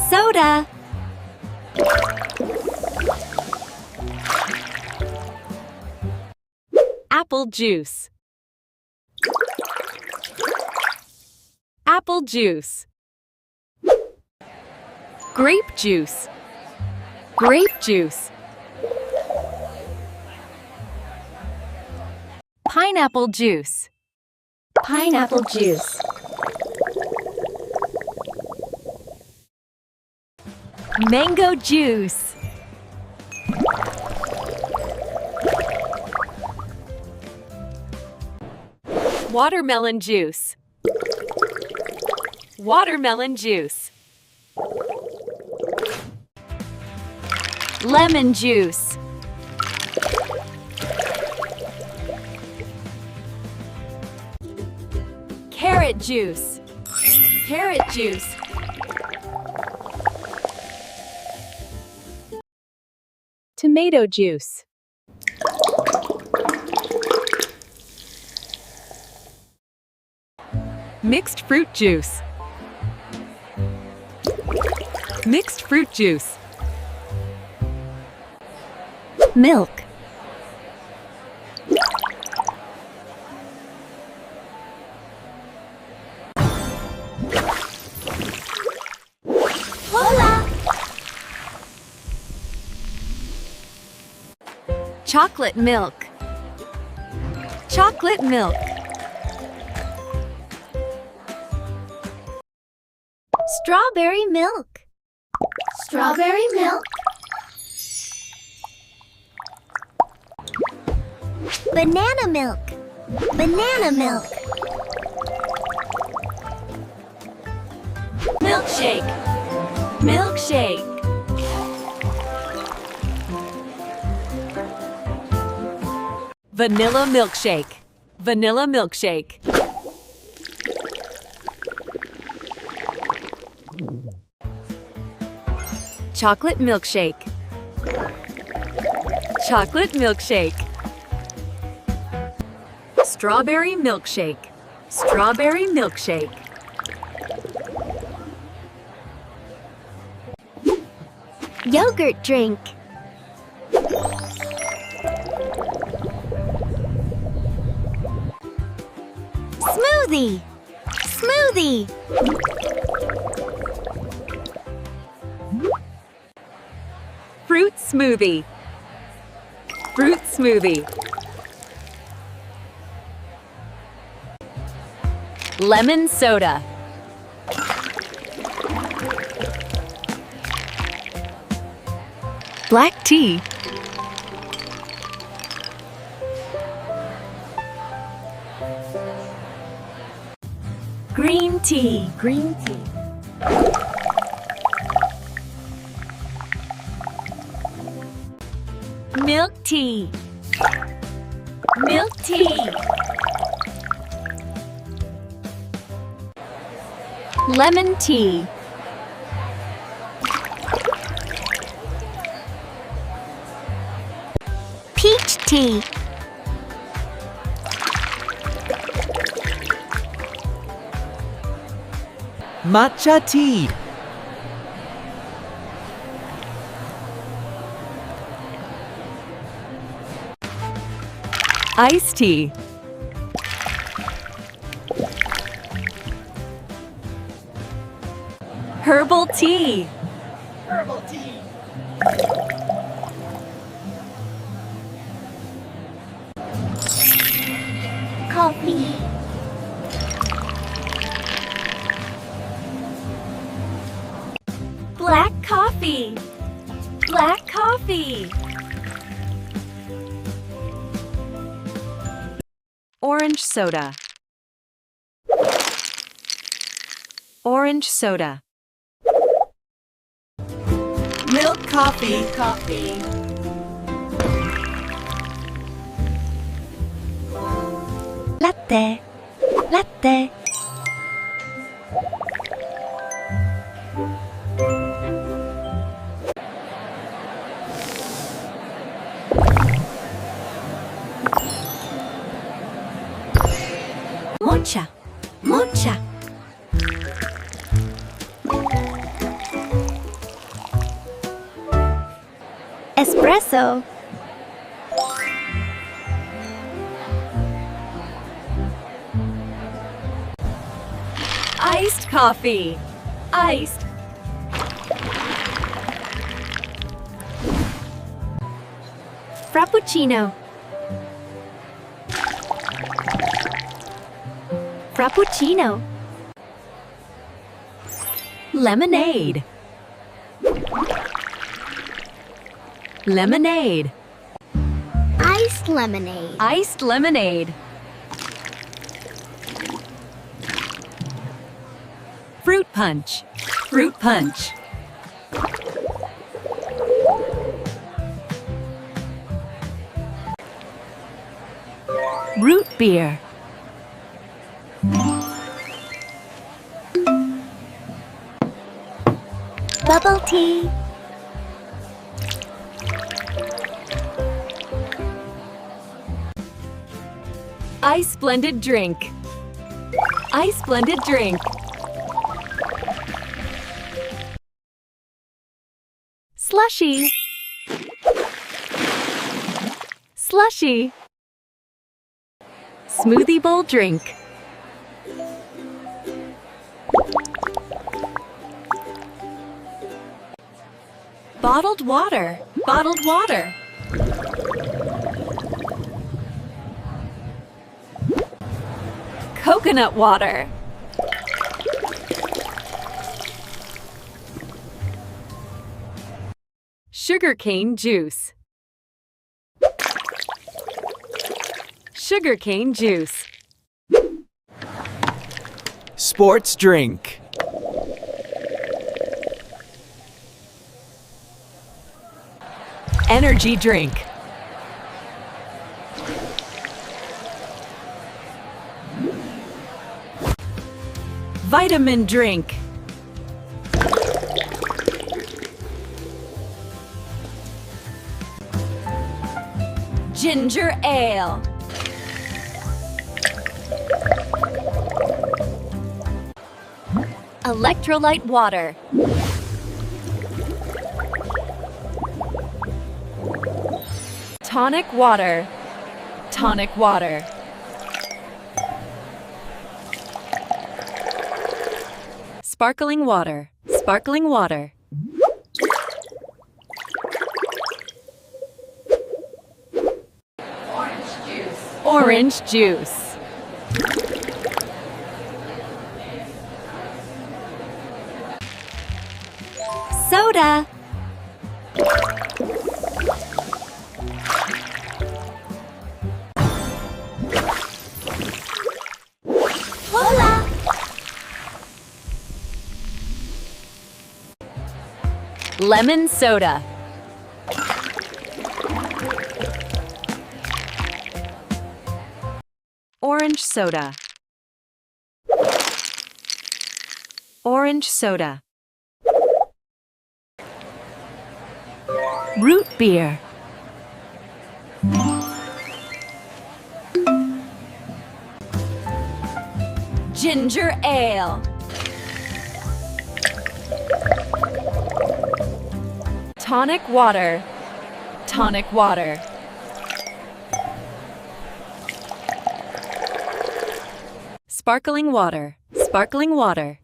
Soda. Apple juice. Apple juice. Grape juice. Grape juice. Pineapple juice. Pineapple juice. Mango juice. Watermelon juice. Watermelon juice. Lemon juice. Carrot juice. Carrot juice. Tomato juice. Mixed fruit juice. Mixed fruit juice. Milk. Hola. Chocolate milk. Chocolate milk. Strawberry milk. Strawberry milk. Banana milk. Banana milk. Milkshake. Milkshake. Vanilla milkshake. Vanilla milkshake. Chocolate milkshake. Chocolate milkshake. Strawberry milkshake. Strawberry milkshake. Yogurt drink. Smoothie. Smoothie. Fruit smoothie. Fruit smoothie. Lemon soda. Black tea. Green tea. Green tea. Milk tea. Milk tea. Lemon tea. Peach tea. Matcha tea. Iced tea. Herbal tea. Herbal tea. Coffee. Black coffee. Black coffee. Orange soda. Orange soda. Milk coffee. Coffee. Latte. Latte. Mocha. Mocha. Espresso. Iced coffee. Iced. Frappuccino. Frappuccino. Lemonade. Lemonade. Iced lemonade. Iced lemonade. Fruit punch. Fruit punch. Root beer. Bubble tea. Ice blended drink. Ice blended drink. Slushy. Slushy. Smoothie bowl drink. Bottled water. Bottled water. Coconut water. Sugarcane juice. Sugarcane juice. Sports drink. Energy drink. Vitamin drink. Ginger ale. Electrolyte water. Tonic water. Tonic water. Sparkling water. Sparkling water. Orange juice. Orange juice. Soda. Cola. Lemon soda. Orange soda. Orange soda. Root beer. Ginger ale. Tonic water. Tonic water. Sparkling water. Sparkling water.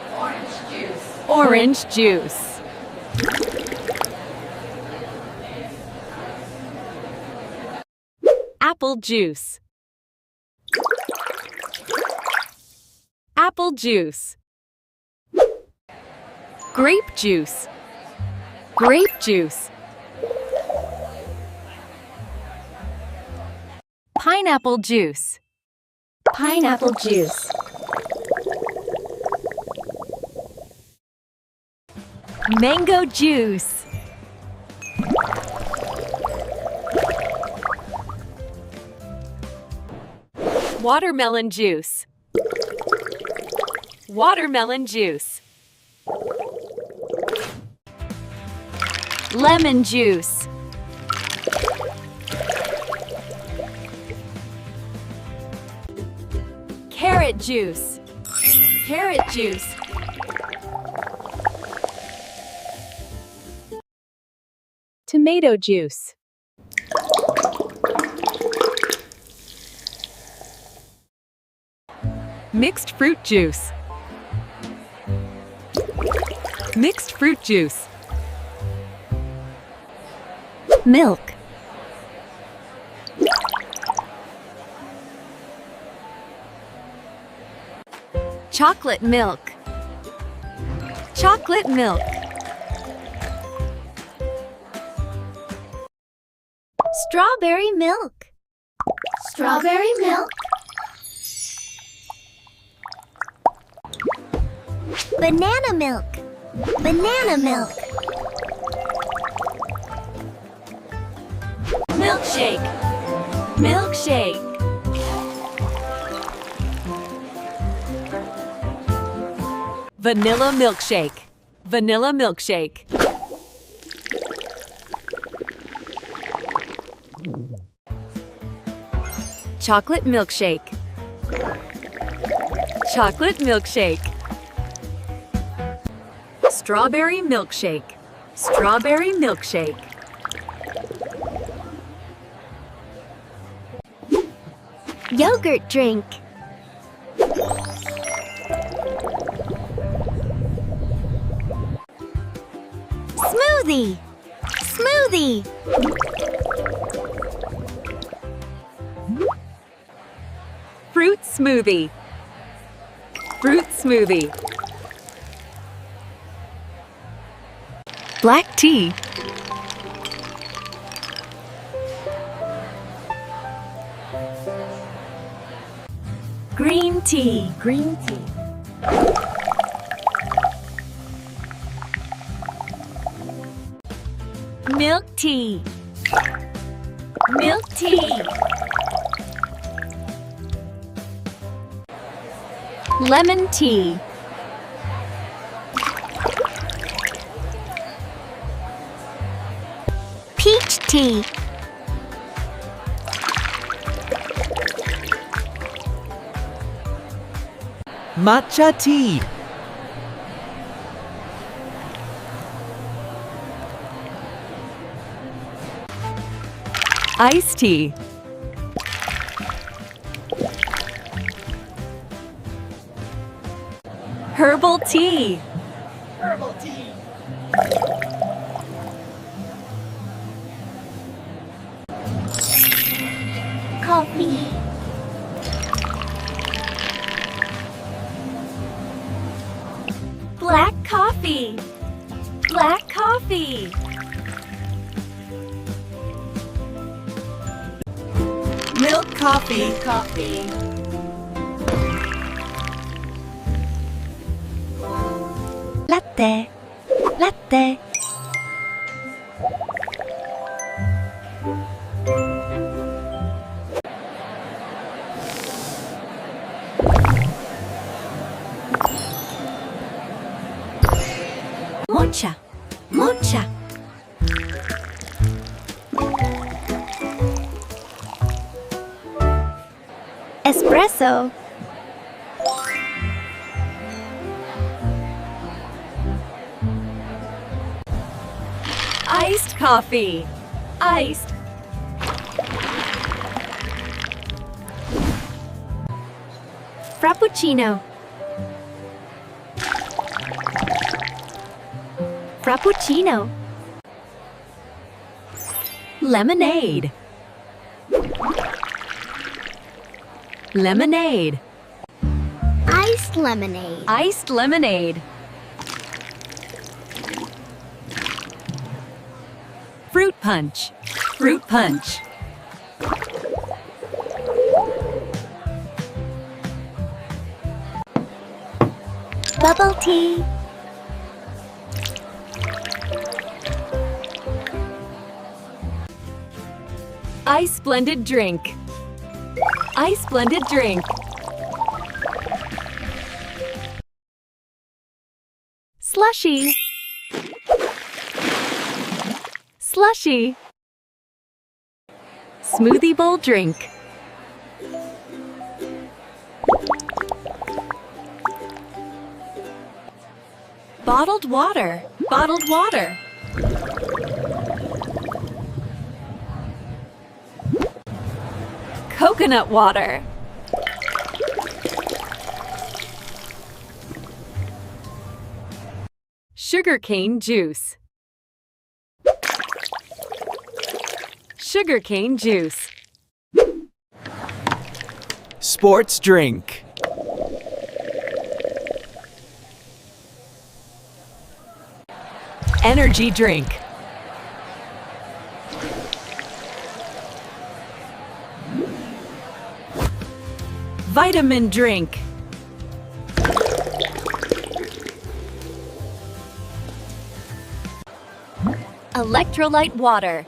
Orange juice. Orange juice. Apple juice. Apple juice. Grape juice. Grape juice. Pineapple juice. Pineapple juice. Mango juice. Watermelon juice. Watermelon juice. Lemon juice. Carrot juice. Carrot juice. Tomato juice. Mixed fruit juice. Mixed fruit juice. Milk. Chocolate milk. Chocolate milk. Strawberry milk. Strawberry milk. Banana milk. Banana milk. Milkshake. Milkshake. Vanilla milkshake. Vanilla milkshake. Chocolate milkshake. Chocolate milkshake. Strawberry milkshake. Strawberry milkshake. Yogurt drink. Smoothie. Smoothie. Fruit smoothie. Fruit smoothie. Black tea. Green tea. Green tea. Milk tea. Milk tea. Lemon tea. Peach tea. Matcha tea. Iced tea. Herbal tea. Herbal tea. Coffee. Black coffee. Black coffee. Milk coffee. Coffee. Latte. Latte. Mocha. Mocha. Espresso. Iced coffee. Iced. Frappuccino. Frappuccino. Lemonade. Lemonade. Iced lemonade. Iced lemonade. Fruit punch. Fruit punch. Bubble tea. Ice blended drink. Ice blended drink. Slushy. Slushy. Smoothie bowl drink. Bottled water. Bottled water. Coconut water. Sugarcane juice. Sugarcane juice. Sports drink. Energy drink. Vitamin drink. Electrolyte water.